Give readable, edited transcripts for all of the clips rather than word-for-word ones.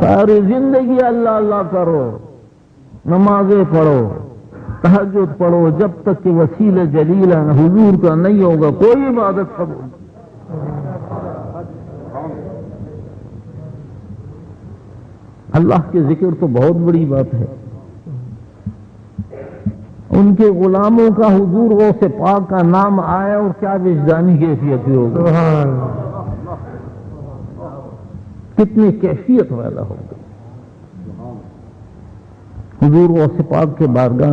ساری زندگی اللہ اللہ کرو، نمازیں پڑھو، تہجد پڑھو، جب تک کہ وسیلہ جلیلہ حضور کا نہیں ہوگا کوئی عبادت قبول۔ اللہ کے ذکر تو بہت بڑی بات ہے، ان کے غلاموں کا حضور غوث پاک کا نام آیا اور کیا وجدانی کیفیت ہوگی، کتنی کیفیت والا ہوگا۔ حضور غوث پاک کے بارگاہ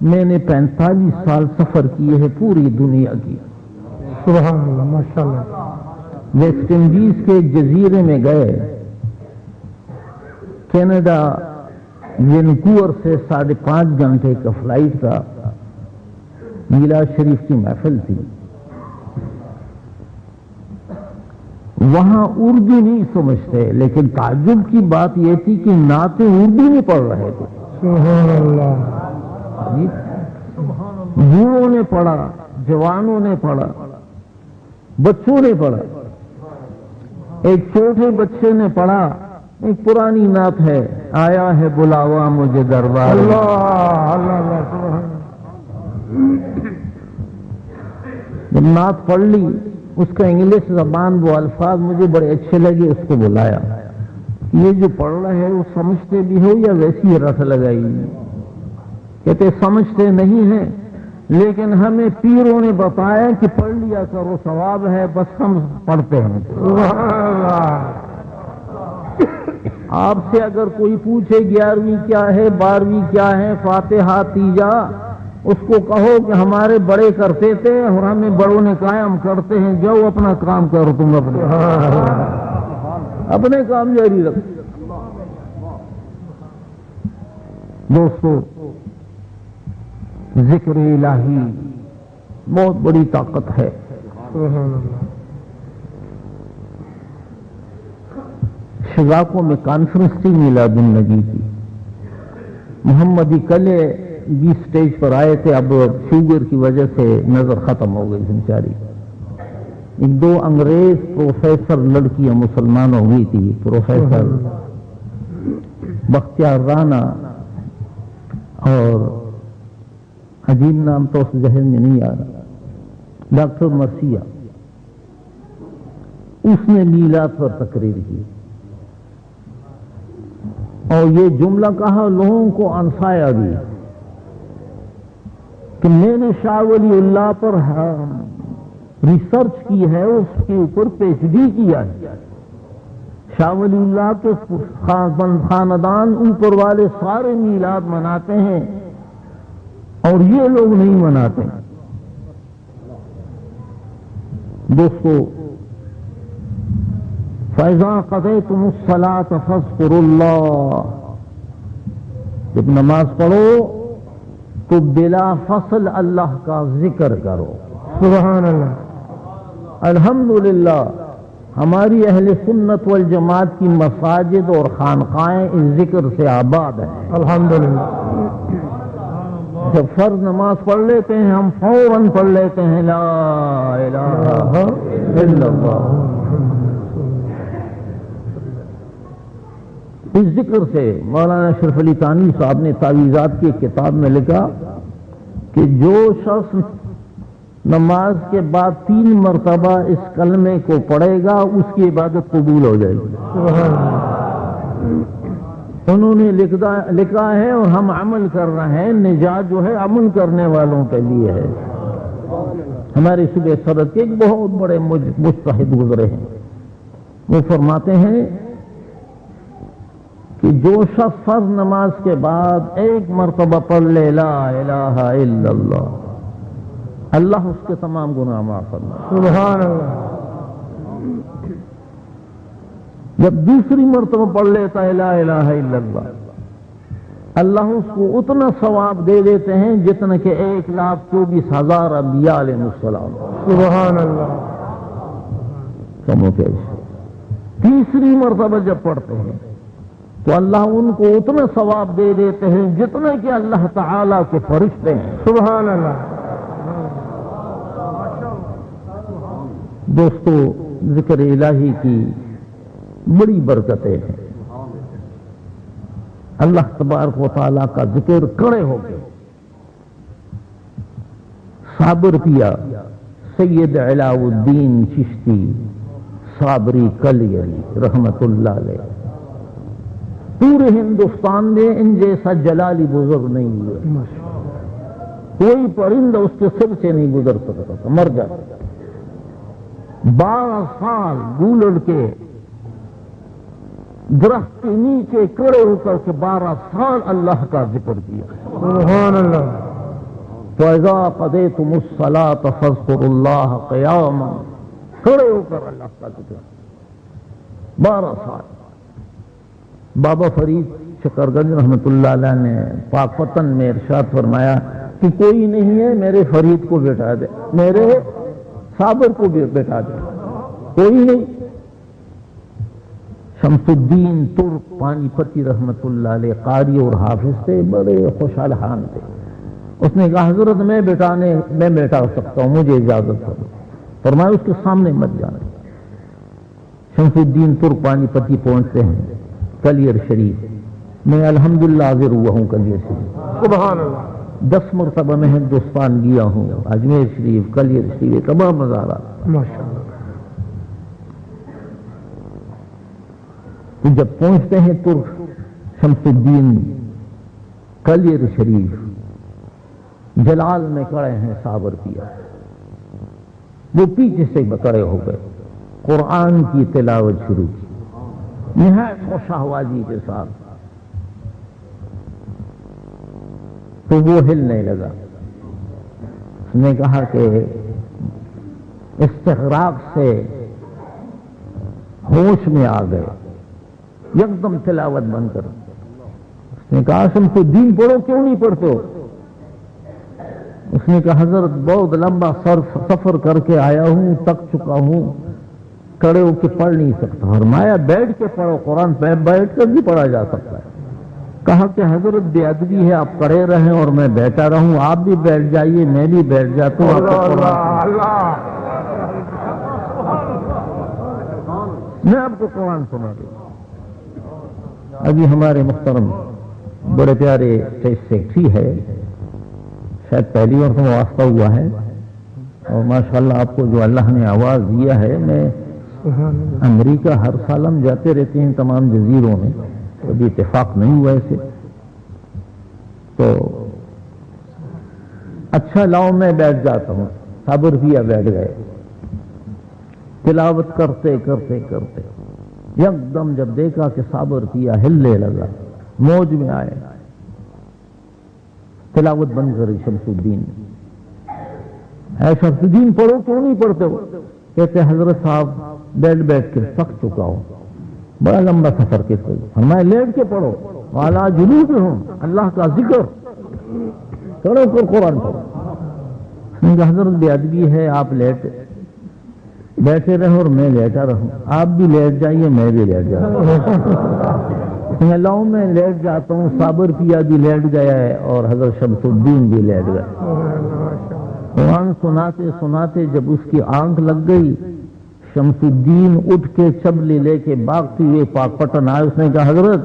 میں نے 45 سال سفر کیے ہیں پوری دنیا کی، سبحان اللہ، ماشاءاللہ۔ ویسٹ انڈیز کے جزیرے میں گئے، کینیڈا وینکوور سے 5.5 گھنٹے کا فلائٹ تھا، میلاد شریف کی محفل تھی، وہاں اردو نہیں سمجھتے، لیکن تعجب کی بات یہ تھی کہ نعتیں اردو میں پڑھ رہے تھے۔ سبحان اللہ، بوڑھوں نے پڑھا، جوانوں نے پڑھا، بچوں نے پڑھا۔ ایک چھوٹے بچے نے پڑھا، ایک پرانی نعت ہے، آیا ہے بلاوا مجھے دربار۔ اللہ اللہ اللہ، سبحان جب نعت پڑھ لی، اس کا انگلش زبان وہ الفاظ مجھے بڑے اچھے لگے، اس کو بلایا، یہ جو پڑھ رہے ہیں وہ سمجھتے بھی ہو یا ویسی رٹ لگائی؟ کہتے سمجھتے نہیں ہیں، لیکن ہمیں پیروں نے بتایا کہ پڑھ لیا کرو، ثواب ہے، بس ہم پڑھتے ہیں۔ آپ سے اگر کوئی پوچھے 11ویں کیا ہے، 12ویں کیا ہے، فاتحہ تیجا، اس کو کہو کہ ہمارے بڑے کرتے تھے اور ہمیں بڑوں نے قائم کرتے ہیں، جاؤ اپنا کام کرو، تم اپنے کام جاری رکھو۔ دوستو، ذکر الہی بہت بڑی طاقت ہے۔ سبحان اللہ۔ شگاکو میں کانفرنس تھی میلاد النبی کی، محمد کلے بھی سٹیج پر آئے تھے، اب شوگر کی وجہ سے نظر ختم ہو گئی بیچاری۔ 2 انگریز پروفیسر لڑکیاں مسلمان ہو گئی تھی، پروفیسر بختیار رانا اور عجیب نام تو اس ذہن میں نہیں آ رہا، ڈاکٹر مرثیہ، اس نے میلاد پر تقریر کی اور یہ جملہ کہا، لوگوں کو انسایا بھی کہ میں نے شاہ ولی اللہ پر ریسرچ کی ہے، اس کے اوپر PhD ڈی کیا ہے۔ شاہ ولی اللہ کے خاندان اوپر والے سارے میلاد مناتے ہیں اور یہ لوگ نہیں مناتے۔ دوستو، فَإِذَا قَضَيْتُمُ الصَّلَاةَ فَاذْكُرُوا اللَّهَ، جب نماز پڑھو تو بلا فصل اللہ کا ذکر کرو۔ سبحان اللہ۔ الحمدللہ ہماری اہل سنت والجماعت کی مساجد اور خانقاہیں اس ذکر سے آباد ہیں۔ الحمدللہ۔ جب فرض نماز پڑھ لیتے ہیں ہم فوراً پڑھ لیتے ہیں لا الہ الا اللہ۔ اس ذکر سے مولانا اشرف علی تھانوی صاحب نے تعویذات کی کتاب میں لکھا کہ جو شخص نماز کے بعد 3 مرتبہ اس کلمے کو پڑھے گا اس کی عبادت قبول ہو جائے گی۔ انہوں نے لکھا ہے اور ہم عمل کر رہے ہیں، نجات جو ہے عمل کرنے والوں کے لیے ہے۔ ہمارے صوبے صدر کے ایک بہت بڑے مجتہد گزرے ہیں، وہ فرماتے ہیں کہ جو شخص فرض نماز کے بعد 1 مرتبہ پڑھ لے لا الہ الا اللہ، اللہ اس کے تمام گناہ معاف فرمائے۔ سبحان اللہ۔ جب دوسری مرتبہ پڑھ لیتا ہے لا الہ الا اللہ، اللہ اس کو اتنا ثواب دے دیتے ہیں جتنا کہ 1,24,000 انبیاء علیہ السلام۔ سبحان اللہ۔ تیسری مرتبہ جب پڑھتے ہیں تو اللہ ان کو اتنا ثواب دے دیتے ہیں جتنا کہ اللہ تعالیٰ کے فرشتے ہیں۔ سبحان اللہ۔ دوستو، ذکر الہی کی بڑی برکتیں ہیں۔ اللہ تبارک و تعالیٰ کا ذکر کڑے ہو گئے۔ صابر پیا سید علاء الدین چشتی صابری کلیری رحمت اللہ علیہ، پورے ہندوستان میں ان جیسا جلالی بزرگ نہیں ہوئے، کوئی پرندہ اس کے سر سے نہیں گزر سکتا تھا، مر جاتا۔ 12 سال گولڑ کے درخت کے نیچے کھڑے ہو کر کے 12 سال اللہ کا ذکر کیا۔ سبحان اللہ۔ فَإِذَا قَضَيْتُمُ الصَّلَاةَ فَاذْكُرُوا اللَّهَ قِيَامًا، کھڑے ہو کر اللہ کا ذکر 12 سال۔ بابا فرید شکرگنج رحمت اللہ علیہ نے پاک فتن میں ارشاد فرمایا کہ کوئی نہیں ہے میرے فرید کو بٹھا دے، میرے صابر کو بھی بٹھا دے، کوئی نہیں۔ شمس الدین ترک پانی پتی رحمت اللہ علیہ قاری اور حافظ تھے، بڑے خوشحال حال تھے۔ اس نے کہا حضرت میں بیٹھا سکتا ہوں، مجھے اجازت کرو۔ فرمایا اس کے سامنے مت جانا۔ شمس الدین ترک پانی پتی پہنچتے ہیں کلیر شریف، میں الحمدللہ حاضر ہوا ہوں کلیر شریف، سبحان اللہ۔ 10 مرتبہ میں ہندوستان گیا ہوں، اجمیر شریف، کلیر شریف، تمام مزارات۔ ماشاء اللہ۔ تو جب پہنچتے ہیں ترک شمس الدین کلیر شریف، جلال میں کھڑے ہیں صابر پیا، وہ پیچھے سے کھڑے ہو گئے، قرآن کی تلاوت شروع کی نہایت خوش آوازی کے ساتھ، تو وہ ہلنے لگا۔ اس نے کہا کہ استغراق سے ہوش میں آ گئے، یکدم تلاوت بند کر۔ اس نے کہا شمس الدین پڑھو، کیوں نہیں پڑھتے ہو؟ اس نے کہا حضرت بہت لمبا سفر کر کے آیا ہوں، تک چکا ہوں، کھڑے ہو کے پڑھ نہیں سکتا۔ فرمایا بیٹھ کے پڑھو، قرآن پہ بیٹھ کر بھی پڑھا جا سکتا ہے۔ کہا کہ حضرت بے ادبی ہے، آپ کھڑے رہیں اور میں بیٹھا رہوں، آپ بھی بیٹھ جائیے، میں بھی بیٹھ جاتا ہوں، آپ کو میں آپ کو قرآن سنا دوں۔ ابھی ہمارے محترم بڑے پیارے سیکٹری ہے، شاید پہلی بار تو واسطہ ہوا ہے، اور ماشاءاللہ آپ کو جو اللہ نے آواز دیا ہے، میں امریکہ ہر سال ہم جاتے رہتے ہیں تمام جزیروں میں، کبھی اتفاق نہیں ہوا ایسے، تو اچھا لاؤ میں بیٹھ جاتا ہوں۔ صابر پیا بیٹھ گئے، تلاوت کرتے کرتے کرتے یکدم جب دیکھا کہ صابر پیا ہلنے لگا، موج میں آئے، تلاوت بند کری شمس الدین نے۔ اے شمس الدین پڑھو، کیوں نہیں پڑھتے ہو؟ کہتے حضرت صاحب بیٹھ کے تھک چکا ہوں، بڑا لمبا سفر کے ساتھ۔ فرمایا لیٹ کے پڑھو، والا جلوس ہوں، اللہ کا ذکر کرو، کر قرآن پڑھو۔ حضرت بے ادبی ہے، آپ بیٹھے رہو اور میں لیٹا رہوں، آپ بھی لیٹ جائیے، میں بھی لیٹ جاؤں۔ لاؤ میں لیٹ جاتا ہوں، صابر پیا بھی لیٹ گیا ہے اور حضرت شمس الدین بھی لیٹ گئے۔ قرآن سناتے سناتے جب اس کی آنکھ لگ گئی، شمس الدین اٹھ کے چبلی لے کے بھاگتے ہوئے پاک پٹن آئے۔ اس نے کہا حضرت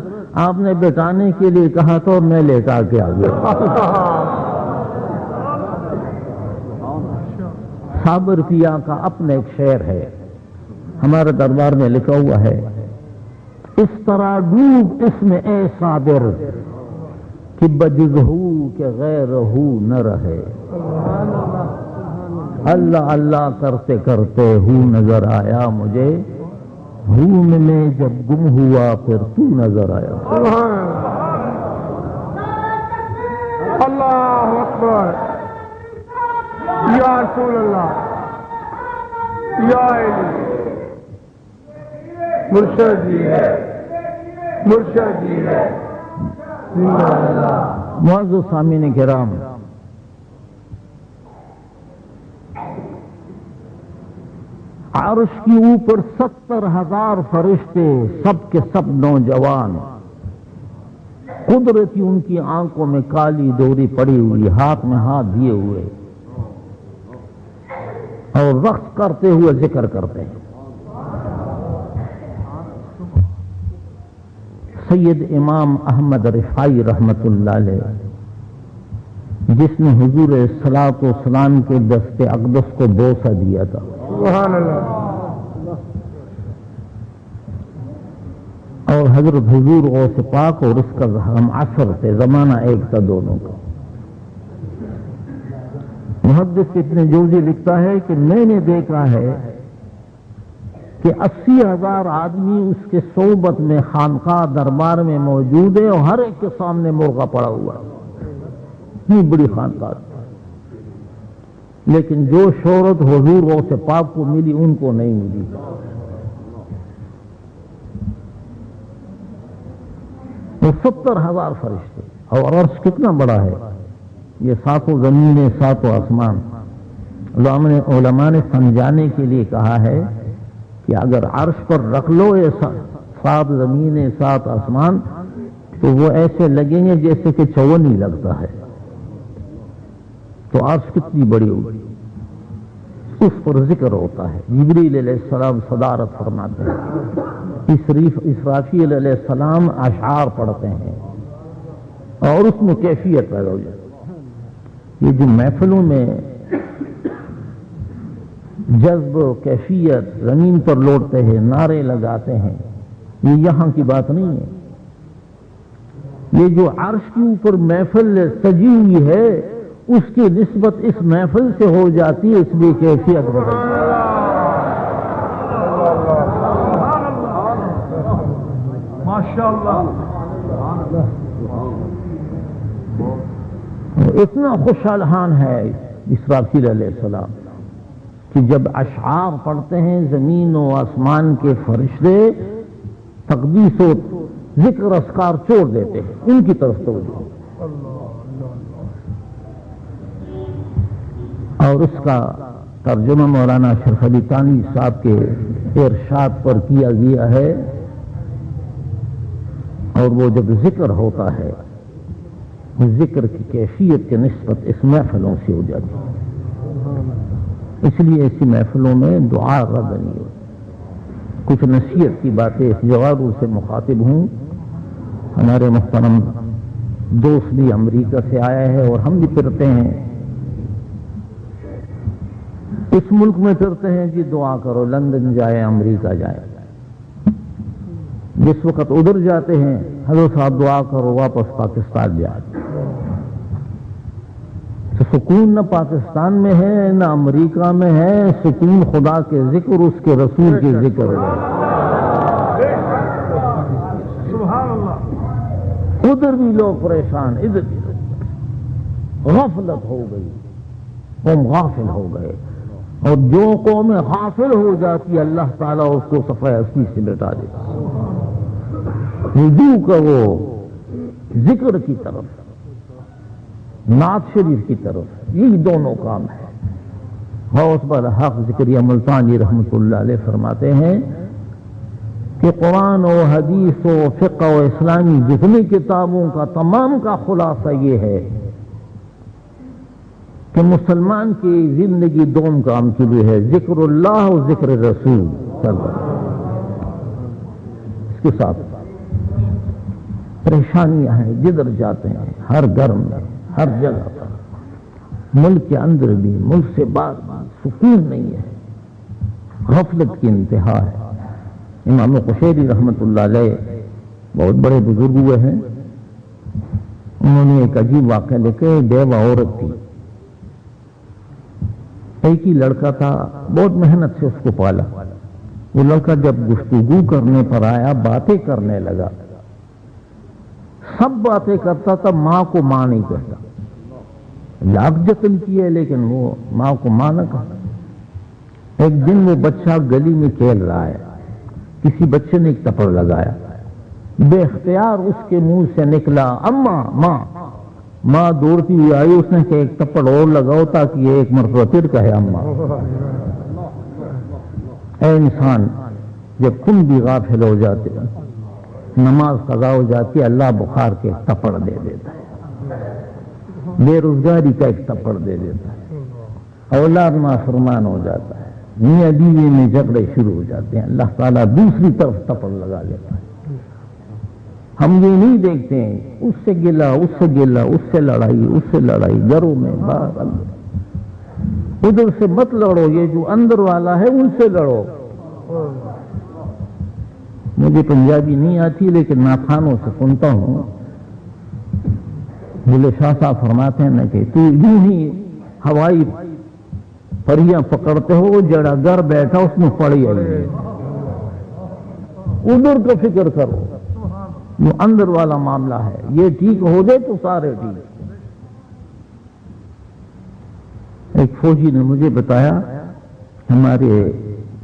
آپ نے بٹانے کے لیے کہا تو میں لیٹا کے آ گیا۔ صابر پیا کا اپنا ایک شعر ہے، ہمارے دربار میں لکھا ہوا ہے، اس طرح ڈوب اس میں اے صابر کہ بجز ہو کہ غیر ہو نہ رہے، اللہ اللہ کرتے کرتے ہو نظر آیا مجھے، ہو میں جب گم ہوا پھر تو نظر آیا۔ اللہ اکبر، یا رسول اللہ، یا علی، مرشد جی ہے، مرشد جی ہے۔ معزز سامعین کرام، عرش کی اوپر 70,000 فرشتے، سب کے سب نوجوان، قدرتی ان کی آنکھوں میں کالی ڈوری پڑی ہوئی، ہاتھ میں ہاتھ دیے ہوئے، اور رقص کرتے ہوئے ذکر کرتے ہیں۔ سید امام احمد رفاعی رحمت اللہ علیہ، جس نے حضور صلاۃ والسلام کے دست اقدس کو بوسہ دیا تھا. سبحان اللہ. اور حضرت حضور غوث پاک اور اس کا ہم عصر تھے، زمانہ ایک تھا دونوں کا. محدث ابن جوزی لکھتا ہے کہ میں نے دیکھا ہے کہ 80,000 آدمی اس کے صحبت میں خانقاہ دربار میں موجود ہے اور ہر ایک کے سامنے مرغا پڑا ہوا ہے. اتنی بڑی خانقاہ تھی، لیکن جو شہرت حضور غوث پاک کو ملی ان کو نہیں ملی. وہ 70,000 فرشتے، اور عرش کتنا بڑا ہے، یہ ساتوں زمینیں ساتوں آسمان. علماء نے سمجھانے کے لیے کہا ہے کہ اگر عرش پر رکھ لو یہ 7 زمینیں 7 آسمان تو وہ ایسے لگیں گے جیسے کہ چونی لگتا ہے. تو عرش کتنی بڑی ہوگی، اس پر ذکر ہوتا ہے. جبریل علیہ السلام صدارت فرماتے ہیں، اسرافیل علیہ السلام اشعار پڑھتے ہیں اور اس میں کیفیت پیدا ہو جاتی. یہ جو محفلوں میں جذب و کیفیت زمین پر لوٹتے ہیں، نعرے لگاتے ہیں، یہ یہاں کی بات نہیں ہے. یہ جو عرش کے اوپر محفل سجی ہوئی ہے اس کی نسبت اس محفل سے ہو جاتی ہے، اس لیے کیفیت بدلتی ہے. اتنا خوشحال ہے اسرافیل علیہ السلام کہ جب اشعار پڑھتے ہیں زمین و آسمان کے فرشتے تقدیس و ذکر اذکار چھوڑ دیتے ہیں، ان کی طرف توجہ. اور اس کا ترجمہ مولانا اشرف علی تھانوی صاحب کے ارشاد پر کیا گیا ہے. اور وہ جب ذکر ہوتا ہے ذکر کی کیفیت کے نسبت اس محفلوں سے ہو جاتی ہے. اس لیے ایسی محفلوں میں دعا رد نہیں ہوتی. کچھ نصیحت کی باتیں اس جواب سے مخاطب ہوں. ہمارے محترم دوست بھی امریکہ سے آیا ہے اور ہم بھی پھرتے ہیں، اس ملک میں پھرتے ہیں جی دعا کرو، لندن جائے امریکہ جائے. جس وقت ادھر جاتے ہیں حضرت صاحب دعا کرو واپس پاکستان جائے. تو سکون نہ پاکستان میں ہے نہ امریکہ میں ہے، سکون خدا کے ذکر اس کے رسول کے ذکر ہے. ادھر بھی لوگ پریشان، ادھر بھی لوگ غفلت ہو گئی، قوم غافل ہو گئے. اور جو قوم غافل ہو جاتی اللہ تعالیٰ اس کو صفحہ اصلی سے مٹا دیتا. رجوع کرو ذکر کی طرف، نعت شریف کی طرف، یہی دونوں کام ہے. غوث بالحق ذکریہ ملتانی رحمت اللہ علیہ فرماتے ہیں کہ قرآن و حدیث و فقہ و اسلامی جتنی کتابوں کا تمام کا خلاصہ یہ ہے کہ مسلمان کی زندگی دوم کام کے لیے ہے، ذکر اللہ و ذکر رسول صلی اللہ علیہ وسلم. اس کے ساتھ پریشانیاں ہیں، جدھر جاتے ہیں ہر گھر میں ہر جگہ پر، ملک کے اندر بھی ملک سے باہر بھی سکون نہیں ہے، غفلت کی انتہا ہے. امام قشیری رحمت اللہ علیہ بہت بڑے بزرگ ہوئے ہیں. انہوں نے ایک عجیب واقعہ لکھے. بیوہ عورت تھی، ایک ہی لڑکا تھا، بہت محنت سے اس کو پالا. وہ لڑکا جب گفتگو کرنے پر آیا باتیں کرنے لگا، سب باتیں کرتا تھا، ماں کو ماں نہیں کہتا. لاکھ جتن کیے لیکن وہ ماں کو ماں نہ کہتا. ایک دن وہ بچہ گلی میں کھیل رہا ہے، کسی بچے نے ایک تپڑ لگایا، بے اختیار اس کے منہ سے نکلا اماں ماں. ماں دوڑتی ہوئی آئی، اس نے کہ ایک تپڑ اور لگاؤ تاکہ یہ ایک مرتبہ پھر کہے اماں. اے انسان، جب تم بھی غافل ہو جاتے نماز قضا ہو جاتی ہے، اللہ بخار کے ایک تپڑ دے دیتا ہے، بے روزگاری کا ایک تپڑ دے دیتا ہے، اولاد نافرمان ہو جاتا ہے، میاں بیوی میں جھگڑے شروع ہو جاتے ہیں، اللہ تعالیٰ دوسری طرف تپڑ لگا لیتا ہے. ہم یہ نہیں دیکھتے ہیں اس سے گلا اس سے گلا، اس سے لڑائی گھروں میں باہر، ادھر سے مت لڑو، یہ جو اندر والا ہے ان سے لڑو۔ مجھے پنجابی نہیں آتی لیکن ناخوانوں سے سنتا ہوں، بلے شاہ صاحب فرماتے ہیں نا کہ تو یوں ہی ہوائی پریاں پکڑتے ہو، جڑا گھر بیٹھا اس میں پڑی آئی ہے، ادھر کا فکر کرو، جو اندر والا معاملہ ہے یہ ٹھیک ہو جائے تو سارے ٹھیک۔ ایک فوجی نے مجھے بتایا، ہمارے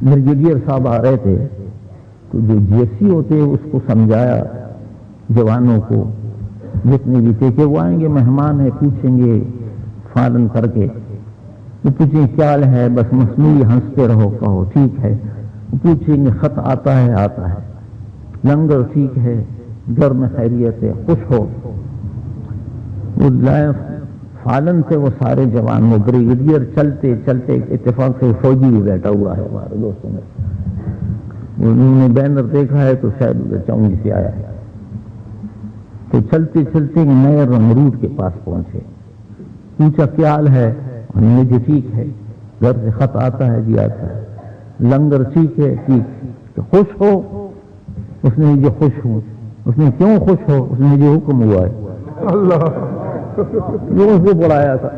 بریگیڈیئر صاحب آ رہے تھے تو جو جیسی ہوتے اس کو سمجھایا جوانوں کو جتنے بھی تھے کہ وہ آئیں گے مہمان ہیں، پوچھیں گے فالن کر کے، وہ پوچھیں کیا حال ہے، بس مصنوعی ہنستے رہو، کہو ٹھیک ہے، وہ پوچھیں گے خط آتا ہے، لنگر ٹھیک ہے، گھر میں خیریت ہے، خوش ہو۔ وہ لائف فالن سے وہ سارے جوان، وہ بریگیڈیئر چلتے چلتے اتفاق سے فوجی بھی بیٹھا ہوا ہے ہمارے دوستوں میں، انہوں نے بینر دیکھا ہے تو شاید ادھر چونگی سے آیا ہے، تو چلتے چلتے نئے نمرود کے پاس پہنچے، پوچھا کیا حال ہے، انہوں نے جی ٹھیک ہے، گھر سے خط آتا ہے، جی آتا ہے، لنگر ٹھیک ہے، ٹھیک، خوش ہو، اس نے جو خوش ہوں، اس نے کیوں خوش ہو، اس نے جو حکم ہوا ہے اللہ جو اس کو پڑھایا تھا۔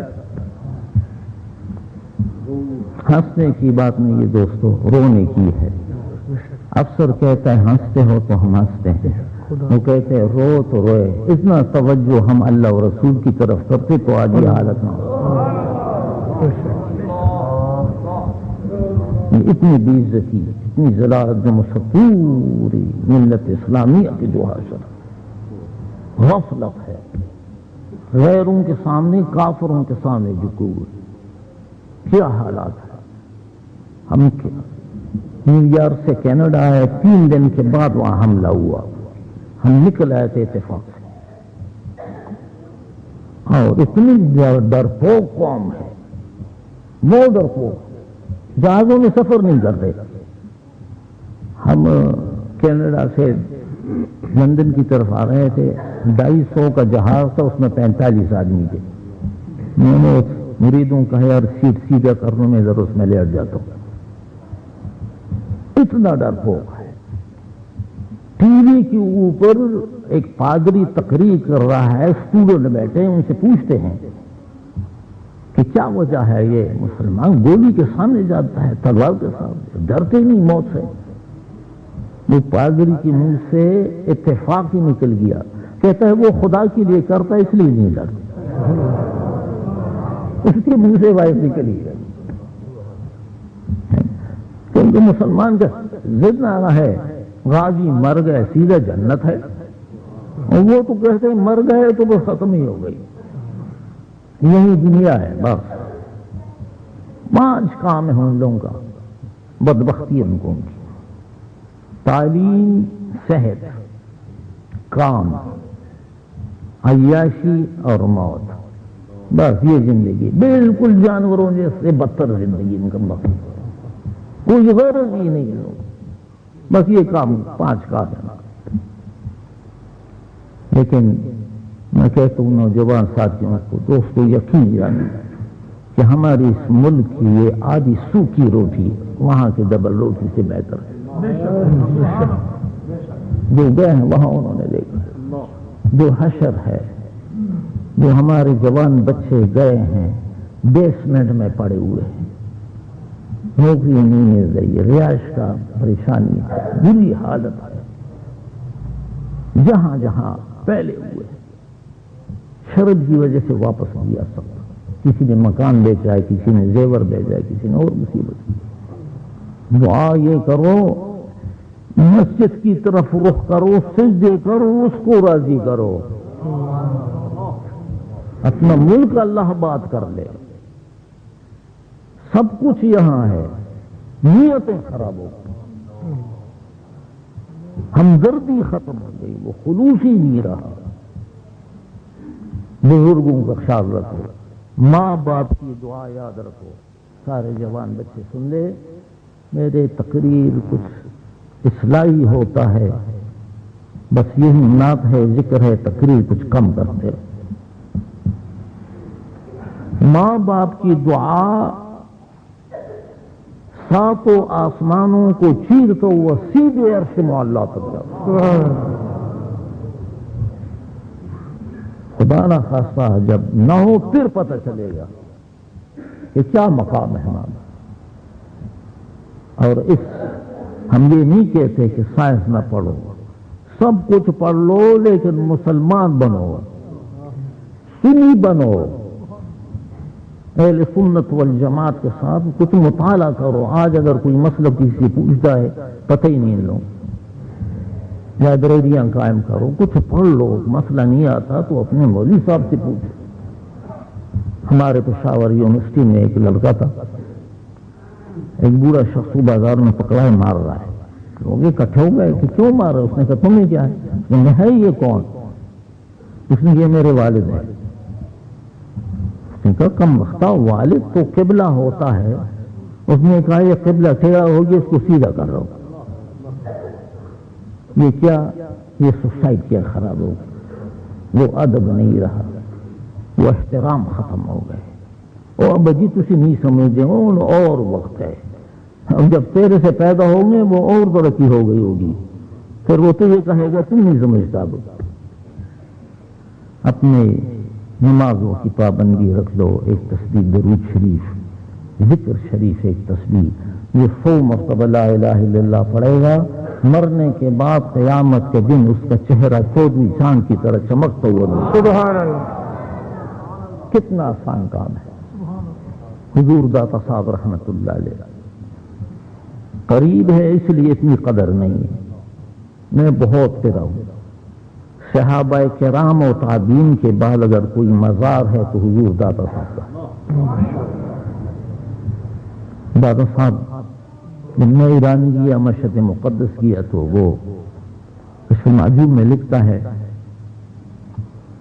ہنسنے کی بات نہیں یہ دوستو، رونے کی ہے۔ افسر کہتا ہے ہنستے ہو تو ہم ہنستے ہیں، وہ کہتے ہیں رو تو روئے، اتنا توجہ ہم اللہ اور رسول کی طرف کرتے تو آج یہ حالت نہ ہو۔ اتنی بے عزتی، اتنی ذلالت جو پوری ملت اسلامیہ کی جو حاصل غفلت ہے، غیروں کے سامنے، کافروں کے سامنے جھکے ہوئے، کیا حالات ہے۔ ہم نیو یارک سے کینیڈا آئے، 3 دن کے بعد وہاں حملہ ہوا، ہم نکل آئے تھے اتفاق سے، اور اتنی ڈرپوک قوم ہے، بہت ڈرپوک، جہازوں میں سفر نہیں کرتے۔ ہم کینیڈا سے لندن کی طرف آ رہے تھے، 250 کا جہاز تھا، اس میں 45 آدمی تھے، میں نے مریدوں کہا یار سیٹ سیدھا کرنے میں ضرور اس میں لیٹ جاتا ہوں، اتنا ڈرپوک ہے۔ ٹی وی کے اوپر ایک پادری تقریر کر رہا ہے، اسٹوڈنٹ بیٹھے ان سے پوچھتے ہیں کہ کیا وجہ ہے یہ مسلمان گولی کے سامنے جاتا ہے، تلوار کے سامنے، ڈرتے نہیں موت سے؟ وہ پادری کے منہ سے اتفاق ہی نکل گیا، کہتا ہے وہ خدا کے لیے کرتا ہے اس لیے نہیں ڈرتا، اس کے منہ سے وائس نکلی ہے، کیونکہ مسلمان کا ضد نہ ہے غازی مر گئے سیدھا جنت ہے، اور وہ تو کہتے ہیں مر گئے تو وہ ختم ہی ہو گئی، یہی دنیا ہے بس۔ 5 کام ہے ان لوگوں کا، بدبختی ہے ان کو، ان کی تعلیم، صحت، کام، عیاشی اور موت، بس یہ زندگی بالکل جانوروں جیسے بدتر زندگی ان کا، کوئی غرض ہی نہیں ہے، بس یہ کام 5 کام ہے۔ لیکن میں کہتا ہوں نوجوان ساتھیوں کو، دوستو یقین جانیں کہ ہماری اس ملک کی یہ آدھی سوکھی روٹی وہاں کے ڈبل روٹی سے بہتر ہے۔ جو گئے ہیں وہاں انہوں نے دیکھا، جو حشر ہے، جو ہمارے جوان بچے گئے ہیں بیسمنٹ میں پڑے ہوئے ہیں، نوکری نہیں مل رہی، رہائش کا پریشانی ہے، بری حالت ہے، جہاں جہاں پہلے ہوئے شرط کی وجہ سے واپس نہیں آ سکتا، کسی نے مکان بیچا ہے، کسی نے زیور بیچا ہے، کسی نے اور مصیبت۔ دعا یہ کرو مسجد کی طرف رخ کرو، سجدے کرو، اس کو راضی کرو، اپنا ملک اللہ آباد کر لے، سب کچھ یہاں ہے، نیتیں خراب ہو گئی، ہمدردی ختم ہو گئی، وہ خلوص ہی نہیں رہا۔ بزرگوں کا خیال رکھو، ماں باپ کی دعا یاد رکھو۔ سارے جوان بچے سن لے، میرے تقریر کچھ اصلاحی ہوتا ہے، بس یہی نعت ہے، ذکر ہے، تقریر کچھ کم کرتے رہو۔ ماں باپ کی دعا ساتوں آسمانوں کو چیرتا ہوا سیدھے عرش معلیٰ تک جاتا۔ خدا نہ خواستہ جب نہ ہو پھر پتہ چلے گا کہ کیا مقام ہے ہمارا۔ اور ہم یہ نہیں کہتے کہ سائنس نہ پڑھو، سب کچھ پڑھ لو لیکن مسلمان بنو، سنی بنو، اہل سنت والجماعت کے ساتھ کچھ مطالعہ کرو۔ آج اگر کوئی مسئلہ کسی سے پوچھتا ہے پتہ ہی نہیں لو، لائبریریاں قائم کرو، کچھ پڑھ لو، مسئلہ نہیں آتا تو اپنے مولوی صاحب سے پوچھو۔ ہمارے پشاور یونیورسٹی میں ایک لڑکا تھا، ایک بوڑھا شخص کو بازار میں پکڑا ہے، مار رہا ہے۔ لوگ اکٹھے ہو گئے کہ کیوں مار رہا ہے؟ اس نے کہا تمہیں کیا ہے؟ ہے یہ کون؟ اس نے یہ میرے والد ہیں۔ اس نے کہا کم بختہ، والد تو قبلہ ہوتا ہے۔ اس نے کہا یہ قبلہ ٹیڑھا ہو گیا، اس کو سیدھا کر رہا ہو۔ یہ کیا؟ یہ سوسائٹی خراب ہو گئی، وہ ادب نہیں رہا، وہ احترام ختم ہو گئے۔ اور بجی تسی نہیں سمجھتے ہو، اور وقت ہے، اب جب تیرے سے پیدا ہوں گے وہ اور ترقی ہو گئی ہوگی، پھر وہ تو یہ کہے گا تم نہیں سمجھتا۔ اب اپنے نمازوں کی پابندی رکھ لو، ایک تسبیح درود شریف، ذکر شریف، ایک تسبیح، یہ 100 مرتبہ لا الہ الا اللہ پڑھے گا، مرنے کے بعد قیامت کے دن اس کا چہرہ 14ویں چاند کی طرح چمکتا ہوا۔ سبحان اللہ، کتنا آسان کام ہے۔ حضور داتا صاحب رحمت اللہ علیہ قریب ہے اس لیے اتنی قدر نہیں ہے۔ میں بہت پھرا ہوں، صحابہ کرام و تابعین کے بعد اگر کوئی مزار ہے تو حضور داتا صاحب کا۔ داتا صاحب جب میں ایران گیا، مشہد مقدس کیا، تو وہ کشف معجوب میں لکھتا ہے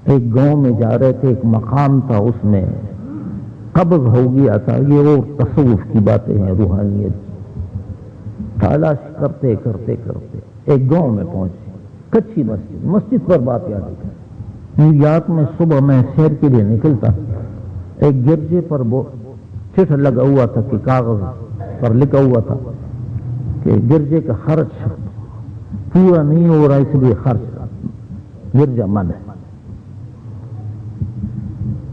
ایک گاؤں میں جا رہے تھے، ایک مقام تھا، اس میں قبض ہو گیا تھا۔ یہ وہ تصوف کی باتیں ہیں، روحانیت تلاش کرتے کرتے کرتے ایک گاؤں میں پہنچے، کچی مسجد پر بات یاد ہے۔ نیو یارک میں صبح میں سیر کے لیے نکلتا، ایک گرجے پر چٹھ لگا ہوا تھا کہ کاغذ پر لکھا ہوا تھا کہ گرجے کا خرچ پورا نہیں ہو رہا، اس لیے خرچ گرجا من ہے۔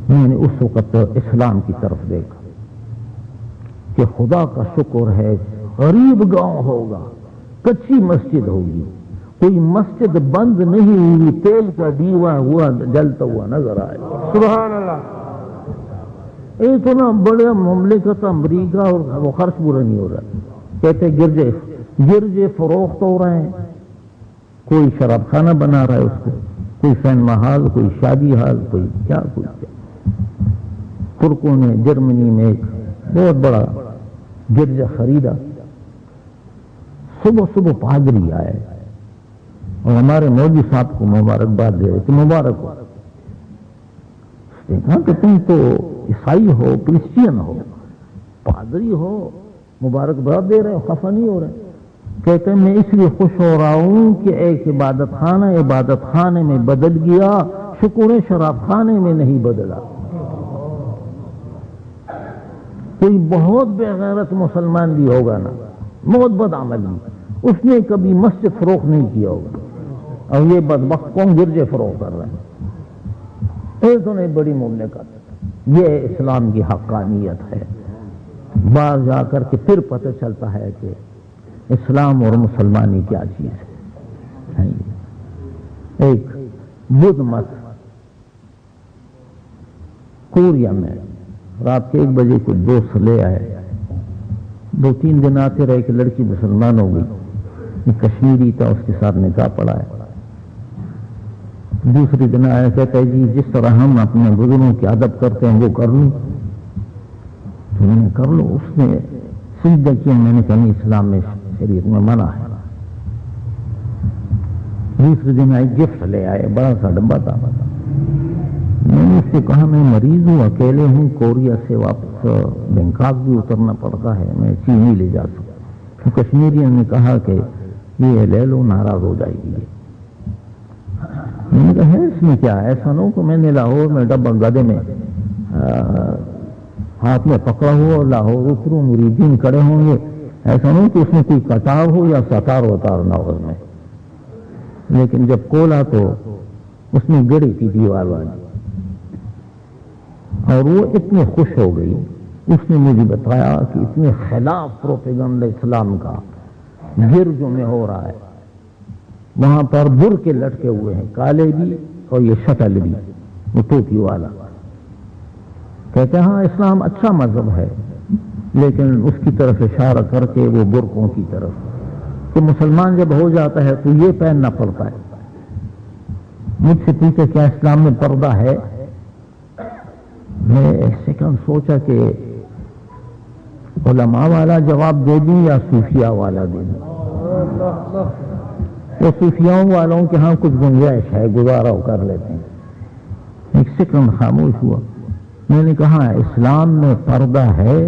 میں نے اس وقت اسلام کی طرف دیکھا کہ خدا کا شکر ہے، غریب گاؤں ہوگا، کچی مسجد ہوگی، کوئی مسجد بند نہیں ہوئی، تیل کا دیوا ہوا جلتا ہوا نظر آئے۔ سبحان اللہ، اتنا بڑا مملکت امریکہ اور وہ خرچ پورا نہیں ہو رہا۔ کہتے گرجے فروخت ہو رہے ہیں، کوئی شراب خانہ بنا رہا ہے اس کو، کوئی سینما ہال، کوئی شادی ہال، کوئی کیا کوئی کیا۔ ترکوں نے جرمنی میں ایک بہت بڑا گرجا خریدا، صبح صبح پادری آئے اور ہمارے مولوی صاحب کو مبارکباد دے رہے کہ مبارک ہو۔ اس نے کہا کہ تم تو عیسائی ہو، کرسچین ہو، پادری ہو، مبارکباد دے رہے ہو، خفا نہیں ہو رہے؟ کہتے ہیں میں اس لیے خوش ہو رہا ہوں کہ ایک عبادت خانے میں بدل گیا، شکر ہے شراب خانے میں نہیں بدلا۔ کوئی بہت بے غیرت مسلمان بھی ہوگا نا، بہت بد عمل بھی، اس نے کبھی مسجد فروخت نہیں کیا ہوگا، اور یہ بدبخت کون گرجے فروخت کر رہے ہیں۔ ایک تو نہیں بڑی مملکت، یہ اسلام کی حقانیت ہے۔ باہر جا کر کے پھر پتہ چلتا ہے کہ اسلام اور مسلمانی کیا چیز ہے۔ ایک بدھ مت کوریا میں رات کے 1 بجے کوئی دوست لے آئے، 2-3 دن آتے رہے کہ لڑکی مسلمان ہو گئی، کشمیری تھا، اس کے ساتھ نکاح پڑا ہے۔ دوسرے دن آیا، کہتا ہے جی جس طرح ہم اپنے بزرگوں کی ادب کرتے ہیں وہ کر لوں، تو میں نے کر لو۔ اس نے سجدہ کیا، میں نے کہا نہیں، اسلام میں شریعت میں منع ہے۔ دوسرے دن آئے، گفٹ لے آئے، بڑا سا ڈبہ تھا۔ میں نے اس سے کہا میں مریض ہوں، اکیلے ہوں، کوریا سے واپس بینکاک بھی اترنا پڑتا ہے، میں چین نہیں لے جا سکتا۔ تو کشمیری نے کہا کہ یہ لے لو، ناراض ہو جائے گی۔ میں نے کہا ہے اس میں کیا؟ ایسا نہ ہو کہ میں نے لاہور میں ڈبہ گدے میں ہاتھ میں پکڑا ہوا اور لاہور اتروں مریدین کھڑے ہوں گے، ایسا نہ ہو کہ اس میں کوئی کٹاو ہو یا ستار وتار نہ ہو اس میں۔ لیکن جب کھولا تو اس میں گڑی تھی دیوار والی، اور وہ اتنی خوش ہو گئی، اس نے مجھے بتایا کہ اتنے خلاف پروپیگنڈا اسلام کا گرجوں میں ہو رہا ہے، وہاں پر برقعے لٹکے ہوئے ہیں، کالے بھی اور یہ شکل بھی، وہ ٹوپی والا کہتے ہیں ہاں اسلام اچھا مذہب ہے، لیکن اس کی طرف اشارہ کر کے وہ برقعوں کی طرف کہ مسلمان جب ہو جاتا ہے تو یہ پہننا پڑتا ہے۔ مجھ سے پوچھا کیا اسلام میں پردہ ہے؟ میں ایک سیکنڈ سوچا کہ علماء والا جواب دے دوں یا صوفیاء والا دے دوں۔ وہ صوفیاء والوں کے ہاں کچھ گنجائش ہے، گزارا کر لیتے ہیں۔ ایک سیکنڈ خاموش ہوا، میں نے کہا اسلام میں پردہ ہے،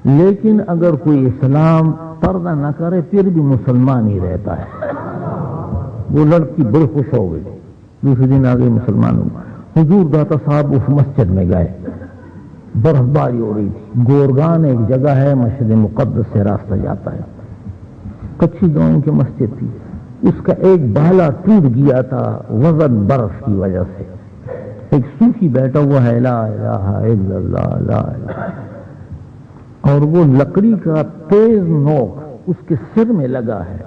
لیکن اگر کوئی اسلام پردہ نہ کرے پھر بھی مسلمان ہی رہتا ہے۔ وہ لڑکی بڑی خوش ہو گئی، دوسرے دن آگے مسلمان ہو گئے۔ حضور داتا صاحب اس مسجد میں گئے، برف باری ہو رہی تھی۔ گورگان ایک جگہ ہے، مسجد مقدس سے راستہ جاتا ہے، کچھی گاؤں کی مسجد تھی، اس کا ایک بالا ٹوٹ گیا تھا وزن برف کی وجہ سے۔ ایک صوفی بیٹھا ہوا ہے، لا الہ الا اللہ لا الہ، اور وہ لکڑی کا تیز نوک اس کے سر میں لگا ہے۔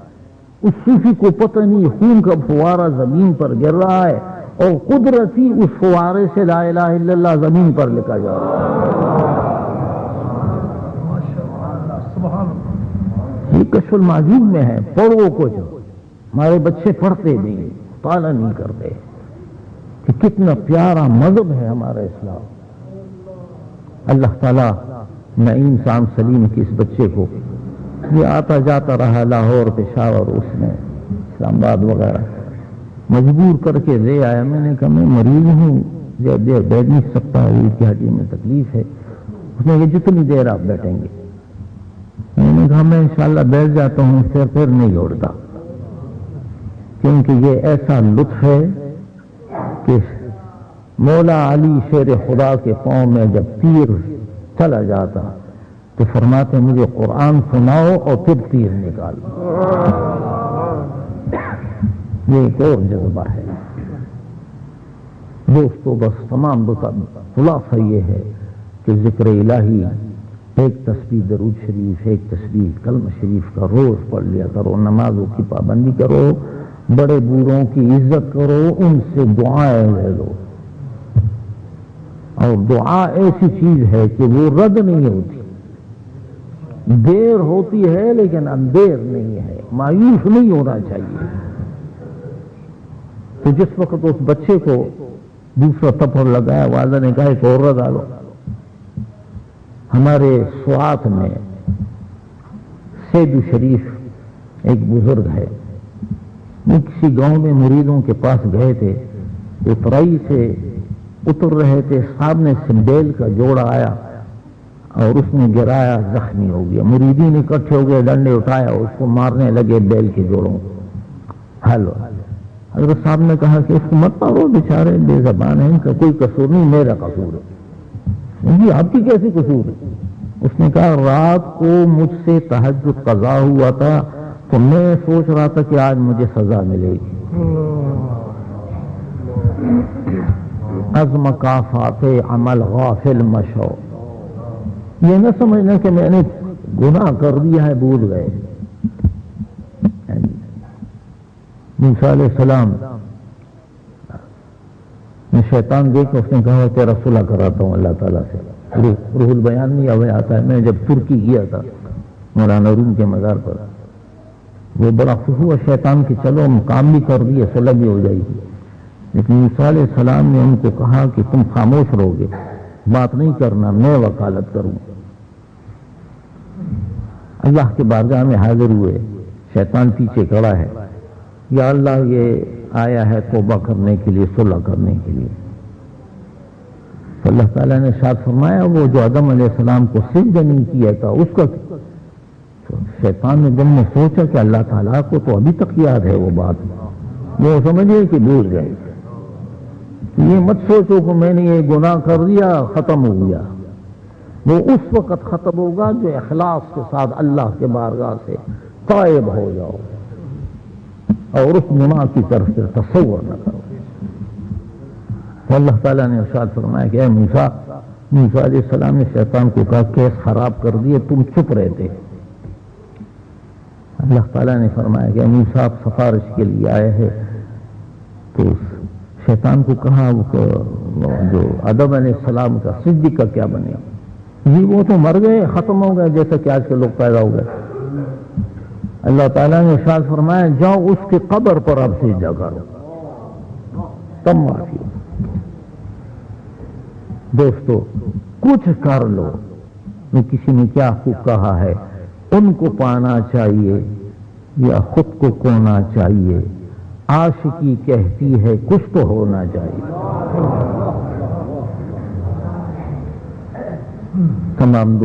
اس صوفی کو پتہ نہیں خون کا فوارہ زمین پر گر رہا ہے، اور قدرتی اس فوارے سے لا الہ الا اللہ زمین پر لکھا جا رہا ہے۔ یہ کشف المعجوب میں ہے، پڑھو کچھ، ہمارے بچے پڑھتے نہیں، پالا نہیں کرتے کہ کتنا پیارا مذہب ہے ہمارا اسلام۔ اللہ تعالیٰ نعیم سام سلیم کی اس بچے کو، یہ آتا جاتا رہا لاہور پشاور، اس میں اسلام آباد وغیرہ، مجبور کر کے لے آیا۔ میں نے کہا میں مریض ہوں، بیٹھ نہیں سکتا، ریڑھ کی ہڈی میں تکلیف ہے۔ اس نے کہا جتنی دیر آپ بیٹھیں گے؟ میں نے کہا میں انشاءاللہ بیٹھ جاتا ہوں، پھر نہیں لوٹتا، کیونکہ یہ ایسا لطف ہے کہ مولا علی شیر خدا کے پاؤں میں جب تیر چلا جاتا تو فرماتے مجھے قرآن سناؤ اور پھر تیر نکالو۔ یہ ایک اور جذبہ ہے دوستو۔ بس تمام خلاصہ یہ ہے کہ ذکر الہی، ایک تسبیح درود شریف، ایک تسبیح کلمہ شریف کا روز پڑھ لیا کرو، نمازوں کی پابندی کرو، بڑے بوڑھوں کی عزت کرو، ان سے دعائیں لے لو، اور دعا ایسی چیز ہے کہ وہ رد نہیں ہوتی، دیر ہوتی ہے لیکن اندیر نہیں ہے، مایوس نہیں ہونا چاہیے۔ تو جس وقت اس بچے کو دوسرا تپڑ لگایا، والدہ نے کہا ایک اور لگا لو۔ ہمارے سوات میں سیدو شریف ایک بزرگ ہے، وہ کسی گاؤں میں مریدوں کے پاس گئے تھے، اترائی سے اتر رہے تھے، سامنے سے بیل کا جوڑا آیا اور اس نے گرایا، زخمی ہو گیا۔ مریدین اکٹھے ہو گئے، ڈنڈے اٹھایا، اس کو مارنے لگے بیل کے جوڑوں۔ حضرت صاحب نے کہا کہ اس کو مت مارو، بیچارے بے زبان ہیں، ان کا کوئی قصور نہیں، میرا قصور ہے۔ جی آپ کی کیسی قصور ہے؟ اس نے کہا رات کو مجھ سے تہجد قضا ہوا تھا تو میں سوچ رہا تھا کہ آج مجھے سزا ملے گی۔ عزم کافات عمل غافل مشو، یہ نہ سمجھنا کہ میں نے گناہ کر دیا ہے، بھول گئے۔ موسیٰ علیہ السلام نے شیطان دیکھ کے اس نے کہا تیرا صلح کراتا ہوں اللہ تعالیٰ سے۔ روح البیان میں یہ آتا ہے، میں جب ترکی گیا تھا مولانا روم کے مزار پر، وہ بڑا خوش ہوا شیطان کہ چلو ہم کام بھی کر دیے، صلح بھی ہو جائے گی، لیکن موسیٰ علیہ السلام نے ان کو کہا کہ تم خاموش رہو گے، بات نہیں کرنا، میں وکالت کروں۔ اللہ کے بارگاہ میں حاضر ہوئے، شیطان پیچھے کھڑا ہے، یا اللہ یہ آیا ہے توبہ کرنے کے لیے، صلح کرنے کے لیے۔ تو اللہ تعالیٰ نے ارشاد فرمایا وہ جو آدم علیہ السلام کو سجدہ نہیں کیا تھا اس کا، شیطان نے دل میں سوچا کہ اللہ تعالیٰ کو تو ابھی تک یاد ہے وہ بات، وہ سمجھے کہ بھول گئے. یہ مت سوچو کہ میں نے یہ گناہ کر دیا ختم ہو گیا. وہ اس وقت ختم ہوگا جو اخلاص کے ساتھ اللہ کے بارگاہ سے تائب ہو جاؤ اور اس گناہ کی طرف سے تصور نہ کرو. تو اللہ تعالیٰ نے ارشاد فرمایا کہ اے موسیٰ علیہ السلام نے شیطان کو کہا کیس خراب کر دیے تم چپ رہتے. اللہ تعالیٰ نے فرمایا کہ اے موسیٰ آپ سفارش کے لیے آئے ہیں. تو شیطان کو کہا جو آدم علیہ السلام کا صدیق کا کیا بنے؟ جی وہ تو مر گئے ختم ہو گئے جیسا کہ آج کے لوگ پیدا ہو گئے. اللہ تعالیٰ نے ارشاد فرمایا جاؤ اس کے قبر پر اب سجدہ کرو تب معافی. دوستو کچھ کر لو، کسی نے کیا خوب کہا ہے، ان کو پانا چاہیے یا خود کو کھونا چاہیے. عاشقی کہتی ہے کچھ تو ہونا چاہیے. تمام